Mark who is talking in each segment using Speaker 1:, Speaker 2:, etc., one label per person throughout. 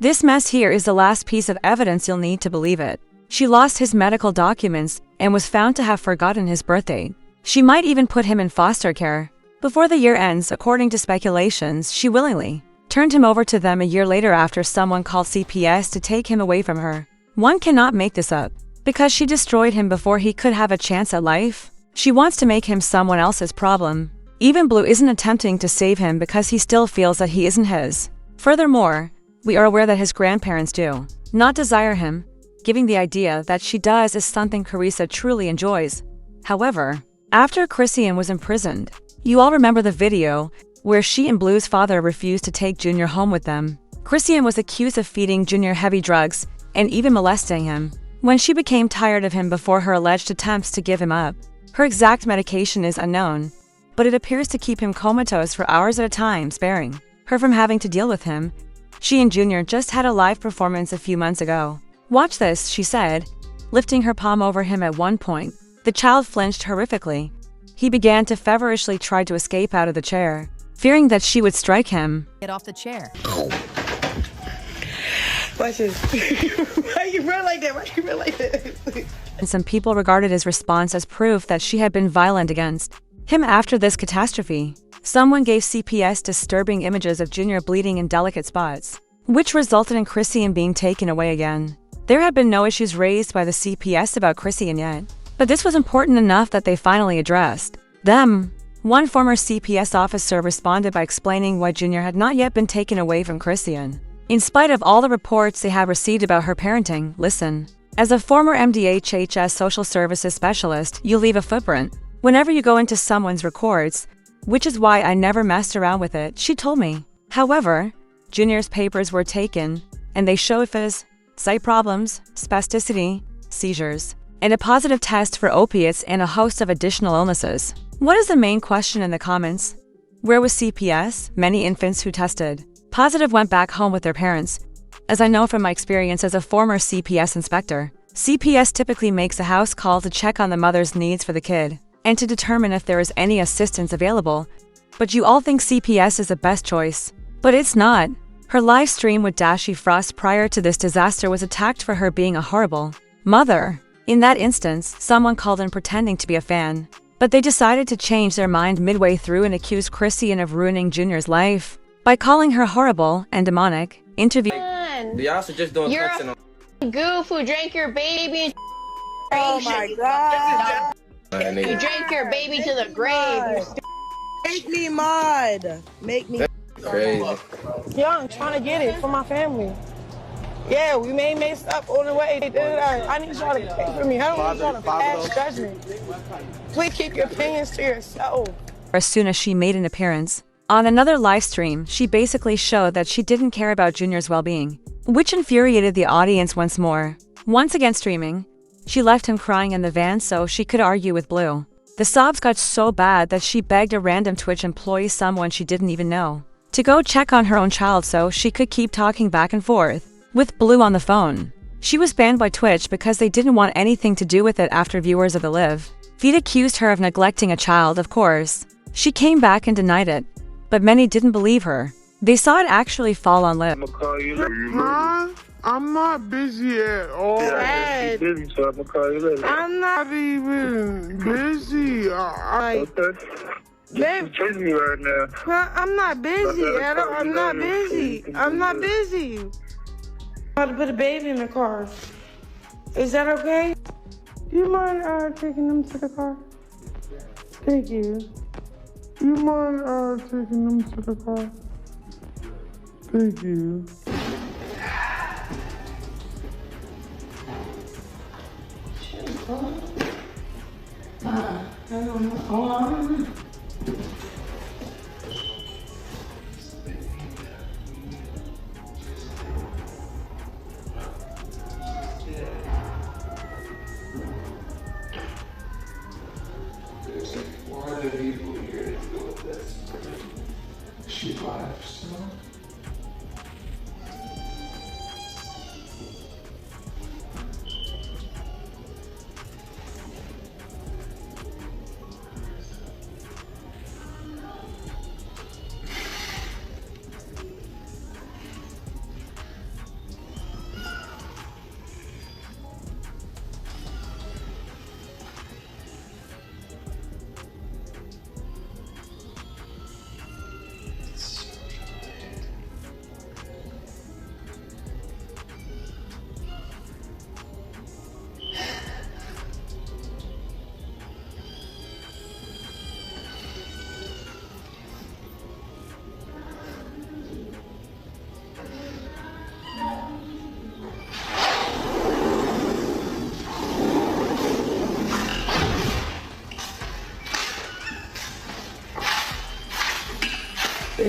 Speaker 1: This mess here is the last piece of evidence you'll need to believe it. She lost his medical documents and was found to have forgotten his birthday. She might even put him in foster care. Before the year ends, according to speculations, she willingly turned him over to them a year later after someone called CPS to take him away from her. One cannot make this up. Because she destroyed him before he could have a chance at life, she wants to make him someone else's problem. Even Blue isn't attempting to save him because he still feels that he isn't his. Furthermore, we are aware that his grandparents do not desire him, giving the idea that she does is something Chrisean truly enjoys. However, after Chrisean was imprisoned, you all remember the video where she and Blue's father refused to take Junior home with them. Chrisean was accused of feeding Junior heavy drugs and even molesting him. When she became tired of him before her alleged attempts to give him up, her exact medication is unknown, but it appears to keep him comatose for hours at a time, sparing her from having to deal with him. She and Junior just had a live performance a few months ago. "Watch this," she said, lifting her palm over him at one point. The child flinched horrifically. He began to feverishly try to escape out of the chair, fearing that she would strike him.
Speaker 2: Get off the chair.
Speaker 3: Watch this. Why you run like that? Why you run like that?
Speaker 1: And some people regarded his response as proof that she had been violent against him after this catastrophe. Someone gave CPS disturbing images of Junior bleeding in delicate spots, which resulted in Chrisean being taken away again. There had been no issues raised by the CPS about Chrisean yet, but this was important enough that they finally addressed them. One former CPS officer responded by explaining why Junior had not yet been taken away from Chrisean. In spite of all the reports they have received about her parenting, listen. As a former MDHHS social services specialist, you leave a footprint whenever you go into someone's records, which is why I never messed around with it, she told me. However, Junior's papers were taken, and they showed his sight problems, spasticity, seizures, and a positive test for opiates and a host of additional illnesses. What is the main question in the comments? Where was CPS? Many infants who tested positive went back home with their parents. As I know from my experience as a former CPS inspector, CPS typically makes a house call to check on the mother's needs for the kid and to determine if there is any assistance available. But you all think CPS is the best choice. But it's not. Her live stream with Dashi Frost prior to this disaster was attacked for her being a horrible mother. In that instance, someone called in pretending to be a fan, but they decided to change their mind midway through and accused Chrisean of ruining Junior's life by calling her horrible and demonic. Interview.
Speaker 4: Y'all should just doing
Speaker 5: You're a goof who drank your baby.
Speaker 3: Oh my god.
Speaker 5: You drank your baby to the grave.
Speaker 3: Make me mod. Make me.
Speaker 4: crazy.
Speaker 3: Yeah, I'm trying to get it for my family. Yeah, we may mess up on the way. I need y'all to pay for me. I don't need y'all to pass judgment. Please keep your opinions to yourself.
Speaker 1: As soon as she made an appearance on another live stream, she basically showed that she didn't care about Junior's well-being, which infuriated the audience once more. Once again streaming, she left him crying in the van so she could argue with Blue. The sobs got so bad that she begged a random Twitch employee, someone she didn't even know, to go check on her own child so she could keep talking back and forth with Blue on the phone. She was banned by Twitch because they didn't want anything to do with it after viewers of the live feed accused her of neglecting a child. Of course, she came back and denied it, but many didn't believe her. They saw it actually fall on live.
Speaker 6: Huh? I'm not busy at all.
Speaker 3: Dad.
Speaker 6: I'm not even busy.
Speaker 3: Okay.
Speaker 6: Babe,
Speaker 3: Chasing me right now.
Speaker 6: I'm not busy at all. I'm not busy. I'm not busy. I'm about to put a baby in the car. Is that okay? Do you mind taking them to the car? Thank you. Do you mind taking them to the car? Thank you. Hold on.
Speaker 7: Why are the people here to deal with this? She laughs.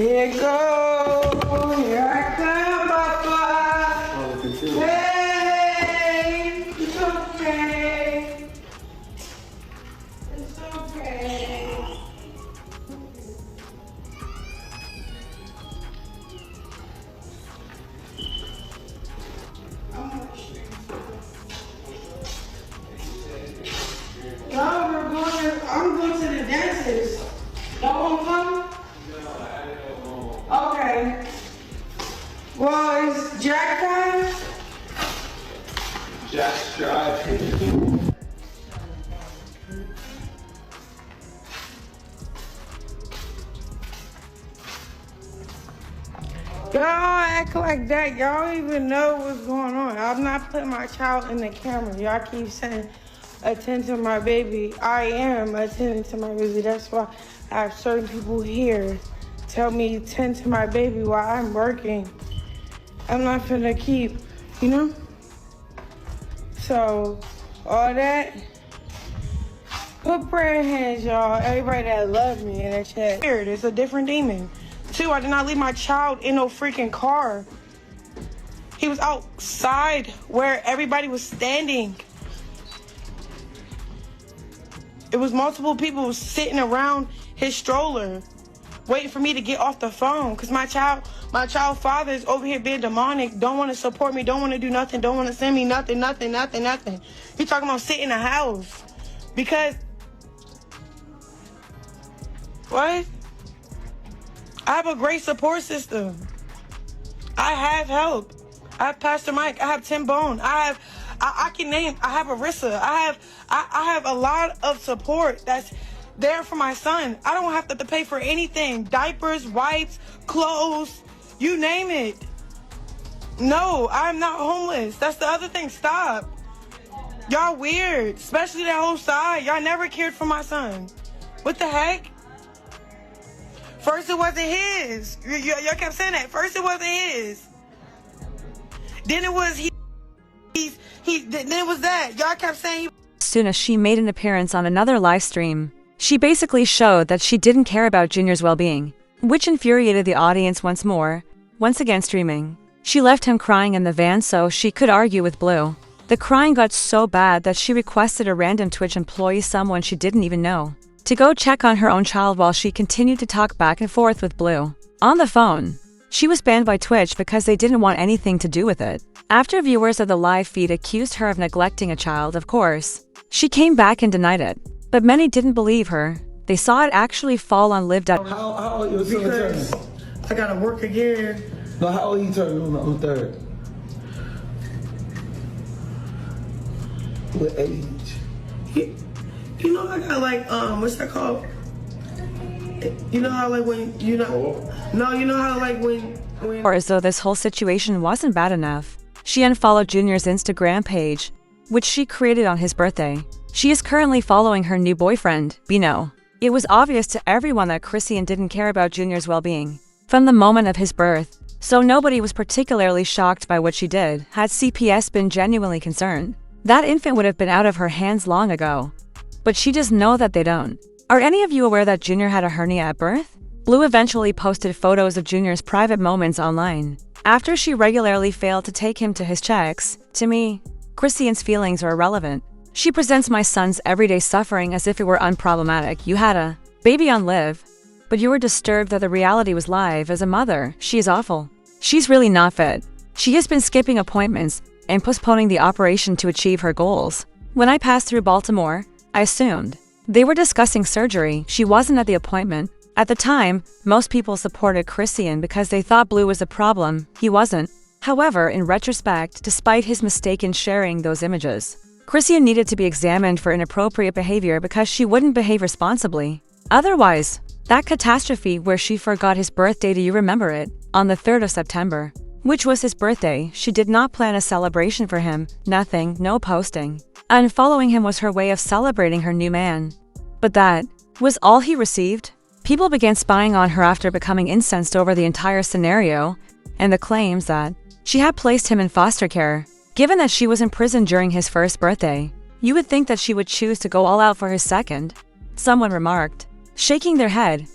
Speaker 6: Here it goes. Here I come, Papa. Hey, it's okay. It's okay. I'm going to the dentist. Y'all won't come? Okay. Well, is Jack coming?
Speaker 7: Jack's driving.
Speaker 6: Y'all act like that. Y'all don't even know what's going on. I'm not putting my child in the camera. Y'all keep saying, attend to my baby. I am attending to my baby. That's why I have certain people here tell me attend to my baby while I'm working. I'm not finna keep, you know? So, all that, put prayer in hands, y'all. Everybody that love me in that chat. Weird, it's a different demon. Two, I did not leave my child in no freaking car. He was outside where everybody was standing. It was multiple people sitting around his stroller, waiting for me to get off the phone. Cause my child father is over here being demonic, don't want to support me, don't want to do nothing, don't want to send me nothing. He talking about sitting in the house. Because, what? I have a great support system. I have help. I have Pastor Mike. I have Tim Bone. I can name. I have Arissa. I have a lot of support that's there for my son. I don't have to pay for anything. Diapers, wipes, clothes, you name it. No, I'm not homeless. That's the other thing. Stop. Y'all weird, especially that whole side. Y'all never cared for my son. What the heck? First it wasn't his. Y'all kept saying that. First it wasn't his. Then it was then it was that. Y'all kept saying
Speaker 1: As soon as she made an appearance on another live stream, she basically showed that she didn't care about Junior's well-being, which infuriated the audience once again streaming. She left him crying in the van so she could argue with Blue. The crying got so bad that she requested a random Twitch employee, someone she didn't even know, to go check on her own child while she continued to talk back and forth with Blue on the phone. She was banned by Twitch because they didn't want anything to do with it. After viewers of the live feed accused her of neglecting a child, of course, she came back and denied it. But many didn't believe her. They saw it actually fall on lived out.
Speaker 2: How old your son turning?
Speaker 6: because I gotta work again.
Speaker 2: No, how old he turning on the 3rd? What age?
Speaker 6: You know I got like what's that called? You know how like when you know no, you know how like when
Speaker 1: Or as though this whole situation wasn't bad enough, she unfollowed Junior's Instagram page, which she created on his birthday. She is currently following her new boyfriend, Bino. It was obvious to everyone that Chrisean didn't care about Junior's well-being from the moment of his birth, so nobody was particularly shocked by what she did. Had CPS been genuinely concerned, that infant would have been out of her hands long ago. But she just knows that they don't. Are any of you aware that Junior had a hernia at birth? Blue eventually posted photos of Junior's private moments online. After she regularly failed to take him to his checks, to me, Chrisean's feelings are irrelevant. She presents my son's everyday suffering as if it were unproblematic. You had a baby on live, but you were disturbed that the reality was live. As a mother, she is awful. She's really not fit. She has been skipping appointments and postponing the operation to achieve her goals. When I passed through Baltimore, I assumed they were discussing surgery. She wasn't at the appointment. At the time, most people supported Chrisean because they thought Blue was a problem. He wasn't. However, in retrospect, despite his mistake in sharing those images, Chrisean needed to be examined for inappropriate behavior because she wouldn't behave responsibly. Otherwise, that catastrophe where she forgot his birthday, do you remember it? On the 3rd of September, which was his birthday, she did not plan a celebration for him. Nothing, no posting. Unfollowing him was her way of celebrating her new man. But that was all he received. People began spying on her after becoming incensed over the entire scenario and the claims that she had placed him in foster care. Given that she was in prison during his first birthday, you would think that she would choose to go all out for his second, someone remarked, shaking their head.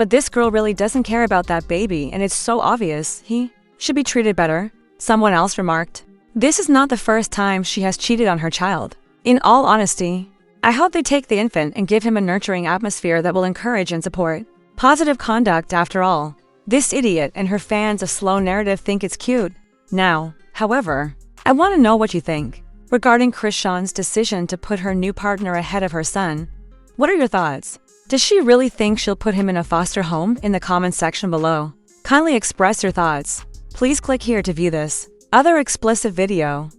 Speaker 1: But this girl really doesn't care about that baby, and it's so obvious. He should be treated better, someone else remarked. This is not the first time she has cheated on her child. In all honesty, I hope they take the infant and give him a nurturing atmosphere that will encourage and support positive conduct. After all, this idiot and her fans of slow narrative think it's cute. Now, however, I want to know what you think regarding Chrisean's decision to put her new partner ahead of her son. What are your thoughts? Does she really think she'll put him in a foster home? In the comments section below, kindly express your thoughts. Please click here to view this other explicit video.